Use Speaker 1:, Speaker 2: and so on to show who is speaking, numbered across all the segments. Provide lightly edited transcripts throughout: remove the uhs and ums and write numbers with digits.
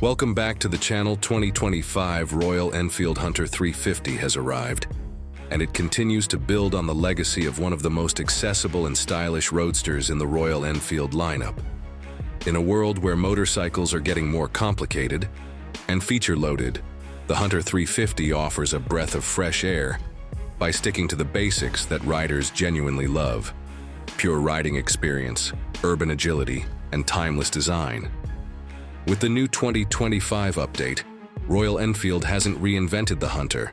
Speaker 1: Welcome back to the channel. 2025 Royal Enfield Hunter 350 has arrived, and it continues to build on the legacy of one of the most accessible and stylish roadsters in the Royal Enfield lineup. In a world where motorcycles are getting more complicated and feature-loaded, the Hunter 350 offers a breath of fresh air by sticking to the basics that riders genuinely love: pure riding experience, urban agility, and timeless design. With the new 2025 update, Royal Enfield hasn't reinvented the Hunter,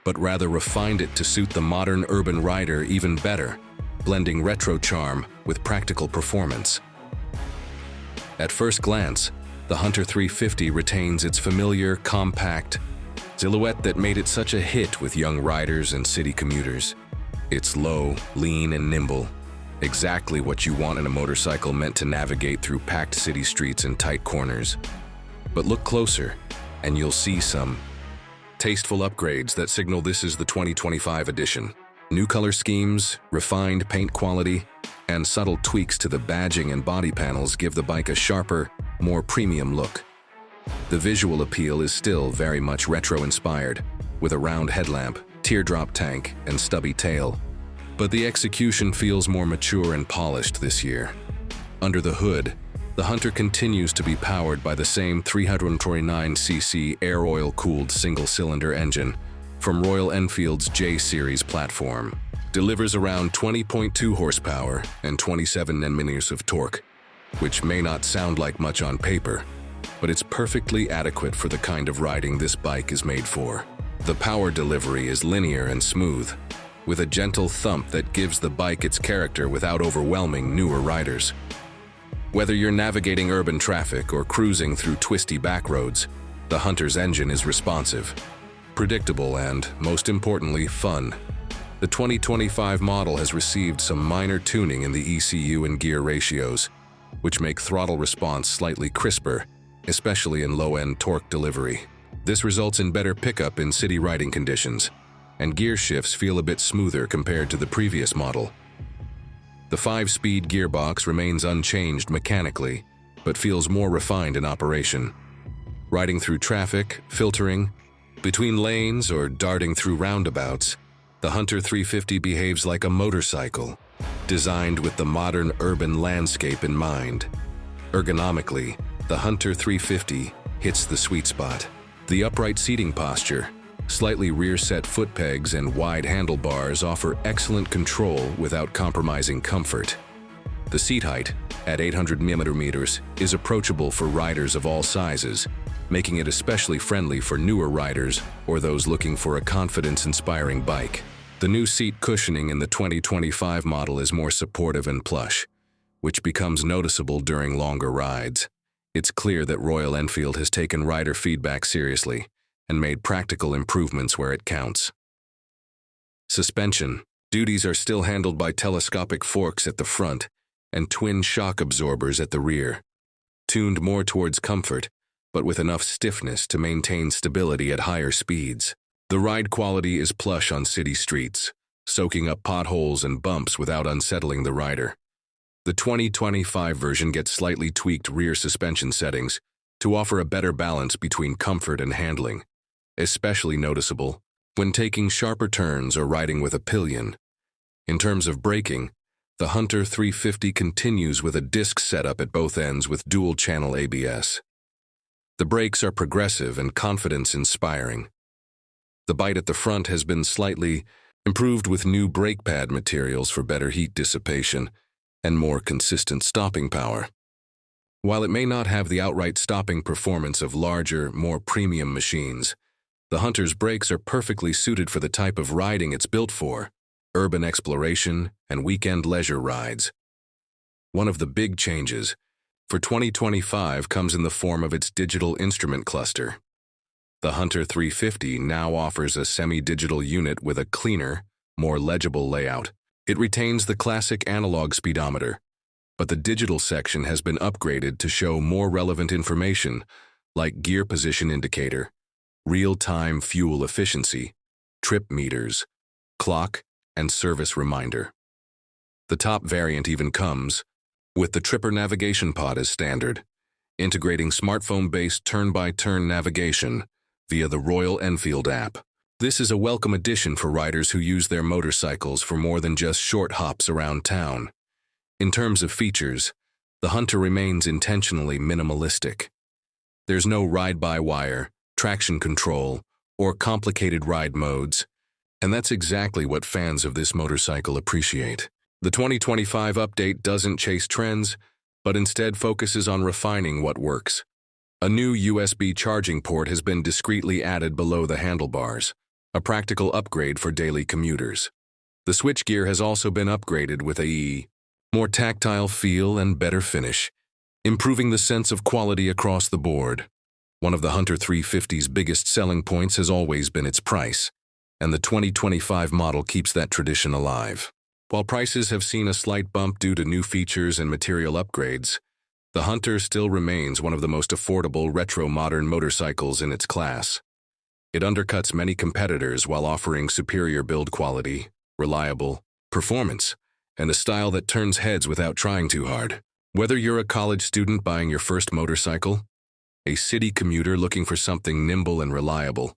Speaker 1: but rather refined it to suit the modern urban rider even better, blending retro charm with practical performance. At first glance, the Hunter 350 retains its familiar, compact silhouette that made it such a hit with young riders and city commuters. It's low, lean, and nimble, exactly what you want in a motorcycle meant to navigate through packed city streets and tight corners. But look closer, and you'll see some tasteful upgrades that signal this is the 2025 edition. New color schemes, refined paint quality, and subtle tweaks to the badging and body panels give the bike a sharper, more premium look. The visual appeal is still very much retro-inspired, with a round headlamp, teardrop tank, and stubby tail. But the execution feels more mature and polished this year. Under the hood, the Hunter continues to be powered by the same 329cc air oil-cooled single-cylinder engine from Royal Enfield's J-Series platform. Delivers around 20.2 horsepower and 27 Nm of torque, which may not sound like much on paper, but it's perfectly adequate for the kind of riding this bike is made for. The power delivery is linear and smooth, with a gentle thump that gives the bike its character without overwhelming newer riders. Whether you're navigating urban traffic or cruising through twisty back roads, the Hunter's engine is responsive, predictable, and, most importantly, fun. The 2025 model has received some minor tuning in the ECU and gear ratios, which make throttle response slightly crisper, especially in low-end torque delivery. This results in better pickup in city riding conditions, and gear shifts feel a bit smoother compared to the previous model. The 5-speed gearbox remains unchanged mechanically, but feels more refined in operation. Riding through traffic, filtering, between lanes, or darting through roundabouts, the Hunter 350 behaves like a motorcycle, designed with the modern urban landscape in mind. Ergonomically, the Hunter 350 hits the sweet spot. The upright seating posture, slightly rear-set foot pegs, and wide handlebars offer excellent control without compromising comfort. The seat height, at 800 mm, is approachable for riders of all sizes, making it especially friendly for newer riders or those looking for a confidence-inspiring bike. The new seat cushioning in the 2025 model is more supportive and plush, which becomes noticeable during longer rides. It's clear that Royal Enfield has taken rider feedback seriously and made practical improvements where it counts. Suspension duties are still handled by telescopic forks at the front and twin shock absorbers at the rear, tuned more towards comfort, but with enough stiffness to maintain stability at higher speeds. The ride quality is plush on city streets, soaking up potholes and bumps without unsettling the rider. The 2025 version gets slightly tweaked rear suspension settings to offer a better balance between comfort and handling, especially noticeable when taking sharper turns or riding with a pillion. In terms of braking, the Hunter 350 continues with a disc setup at both ends with dual-channel ABS. The brakes are progressive and confidence-inspiring. The bite at the front has been slightly improved with new brake pad materials for better heat dissipation and more consistent stopping power. While it may not have the outright stopping performance of larger, more premium machines, the Hunter's brakes are perfectly suited for the type of riding it's built for: urban exploration and weekend leisure rides. One of the big changes for 2025 comes in the form of its digital instrument cluster. The Hunter 350 now offers a semi-digital unit with a cleaner, more legible layout. It retains the classic analog speedometer, but the digital section has been upgraded to show more relevant information like gear position indicator, real-time fuel efficiency, trip meters, clock, and service reminder. The top variant even comes with the Tripper navigation pod as standard, integrating smartphone-based turn-by-turn navigation via the Royal Enfield app. This is a welcome addition for riders who use their motorcycles for more than just short hops around town. In terms of features, the Hunter remains intentionally minimalistic. There's no ride-by-wire, traction control, or complicated ride modes, and that's exactly what fans of this motorcycle appreciate. The 2025 update doesn't chase trends, but instead focuses on refining what works. A new USB charging port has been discreetly added below the handlebars, a practical upgrade for daily commuters. The switchgear has also been upgraded with a more tactile feel and better finish, improving the sense of quality across the board. One of the Hunter 350's biggest selling points has always been its price, and the 2025 model keeps that tradition alive. While prices have seen a slight bump due to new features and material upgrades, the Hunter still remains one of the most affordable retro-modern motorcycles in its class. It undercuts many competitors while offering superior build quality, reliable performance, and a style that turns heads without trying too hard. Whether you're a college student buying your first motorcycle, a city commuter looking for something nimble and reliable,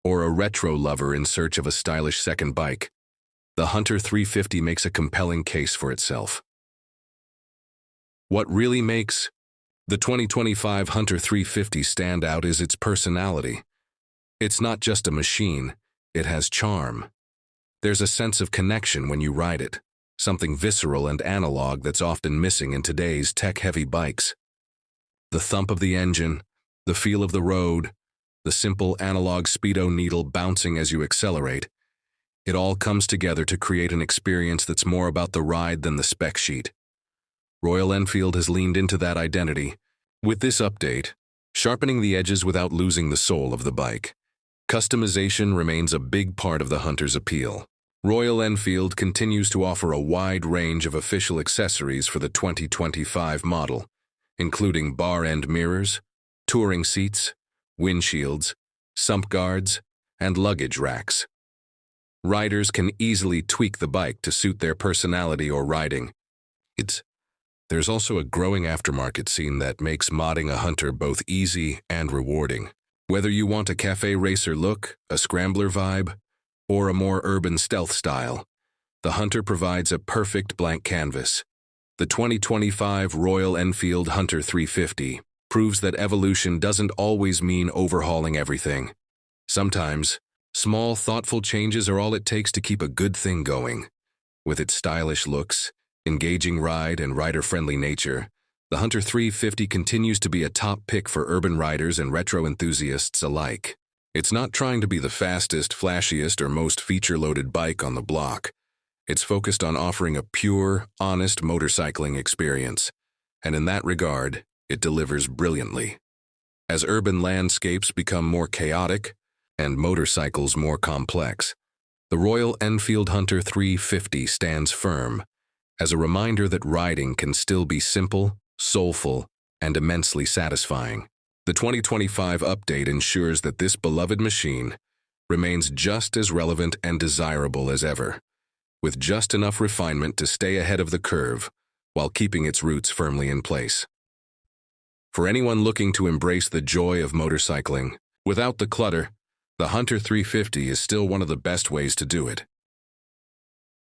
Speaker 1: or a retro lover in search of a stylish second bike, the Hunter 350 makes a compelling case for itself. What really makes the 2025 Hunter 350 stand out is its personality. It's not just a machine, it has charm. There's a sense of connection when you ride it, something visceral and analog that's often missing in today's tech-heavy bikes. The thump of the engine, the feel of the road, the simple analog speedo needle bouncing as you accelerate, it all comes together to create an experience that's more about the ride than the spec sheet. Royal Enfield has leaned into that identity, with this update, sharpening the edges without losing the soul of the bike. Customization remains a big part of the Hunter's appeal. Royal Enfield continues to offer a wide range of official accessories for the 2025 model, including bar-end mirrors, touring seats, windshields, sump guards, and luggage racks. Riders can easily tweak the bike to suit their personality or riding. There's also a growing aftermarket scene that makes modding a Hunter both easy and rewarding. Whether you want a cafe racer look, a scrambler vibe, or a more urban stealth style, the Hunter provides a perfect blank canvas. The 2025 Royal Enfield Hunter 350 proves that evolution doesn't always mean overhauling everything. Sometimes, small, thoughtful changes are all it takes to keep a good thing going. With its stylish looks, engaging ride, and rider-friendly nature, the Hunter 350 continues to be a top pick for urban riders and retro enthusiasts alike. It's not trying to be the fastest, flashiest, or most feature-loaded bike on the block. It's focused on offering a pure, honest motorcycling experience, and in that regard, it delivers brilliantly. As urban landscapes become more chaotic and motorcycles more complex, the Royal Enfield Hunter 350 stands firm as a reminder that riding can still be simple, soulful, and immensely satisfying. The 2025 update ensures that this beloved machine remains just as relevant and desirable as ever, with just enough refinement to stay ahead of the curve while keeping its roots firmly in place. For anyone looking to embrace the joy of motorcycling, without the clutter, the Hunter 350 is still one of the best ways to do it.